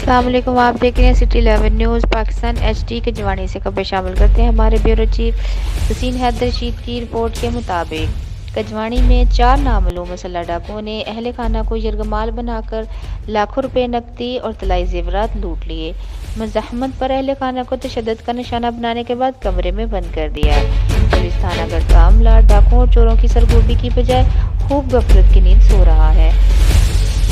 السلام علیکم، آپ دیکھ رہے ہیں سٹی 11 نیوز پاکستان HD کے جوانی سے خبر شامل کرتے ہیں۔ ہمارے بیورو چیف حسین حیدر رشید کی رپورٹ کے مطابق کجوانی میں 4 نامعلوم مسلح ڈاکوؤں نے اہل خانہ کو یرغمال بنا کر لاکھوں روپے نقدی اور طلائی زیورات لوٹ لیے۔ مزاحمت پر اہل خانہ کو تشدد کا نشانہ بنانے کے بعد کمرے میں بند کر دیا۔ پولیس تھانہ گڑھ کا عملہ ڈاکوؤں اور چوروں کی سرگوبی کی بجائے خوب غفلت کی نیند سو رہا ہے۔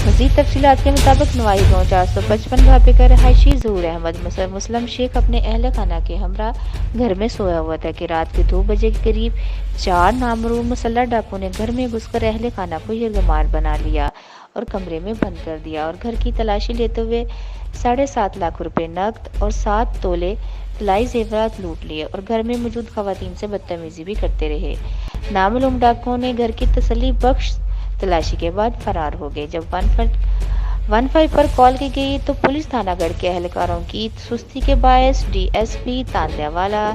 مزید تفصیلات کے مطابق نوائی گاؤں 455 ڈھابے کا رہائشی ظہور احمد مسلم شیخ اپنے اہل خانہ کے ہمراہ گھر میں سویا ہوا تھا کہ رات کے 2 بجے کے قریب 4 نامعلوم مسلح ڈاکوؤں نے گھر میں گھس کر اہل خانہ کو یرغمال بنا لیا اور کمرے میں بند کر دیا اور گھر کی تلاشی لیتے ہوئے 7.5 لاکھ روپے نقد اور 7 تولے طلائی زیورات لوٹ لیے اور گھر میں موجود خواتین سے بدتمیزی بھی کرتے رہے۔ نامعلوم ڈاکوؤں نے گھر کی تسلی بخش تلاشی کے بعد فرار ہو گئے۔ جب 15 پر کال کی گئی تو پولیس تھانہ گڑھ کے اہلکاروں کی سستی کے باعث DSP تاندیا والا،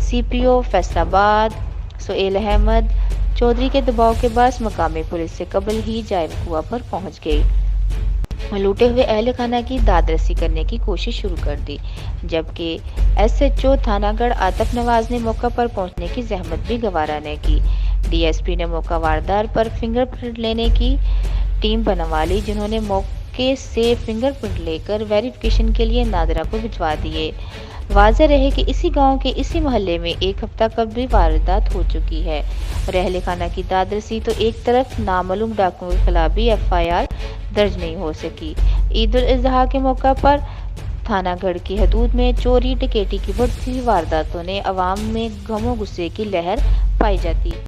CPO فیصل آباد سہیل احمد چودھری کے دباؤ کے باعث مقامی پولیس سے قبل ہی جائے وقوع پر پہنچ گئی اور لوٹے ہوئے اہل خانہ کی داد رسی کرنے کی کوشش شروع کر دی، جبکہ SHO تھانہ گڑھ عاطف نواز نے موقع پر پہنچنے کی زحمت بھی گوارا نہ کی۔ DSP نے موقع واردار پر فنگر پرنٹ لینے کی ٹیم بنوا لی، جنہوں نے موقع سے فنگر پرنٹ لے کر ویریفیکیشن کے لیے نادرہ کو بھجوا دیے۔ واضح رہے کہ اسی گاؤں کے اسی محلے میں ایک ہفتہ قبل بھی واردات ہو چکی ہے اور اہل خانہ کی داد رسی تو ایک طرف نامعلوم ڈاکوؤں کے خلاف بھی FIR درج نہیں ہو سکی۔ عید الاضحیٰ کے موقع پر تھانہ گڑھ کی حدود میں چوری ڈکیتی کی بڑھتی ہوئی وارداتوں نے عوام میں غم و غصے کی لہر پائی جاتی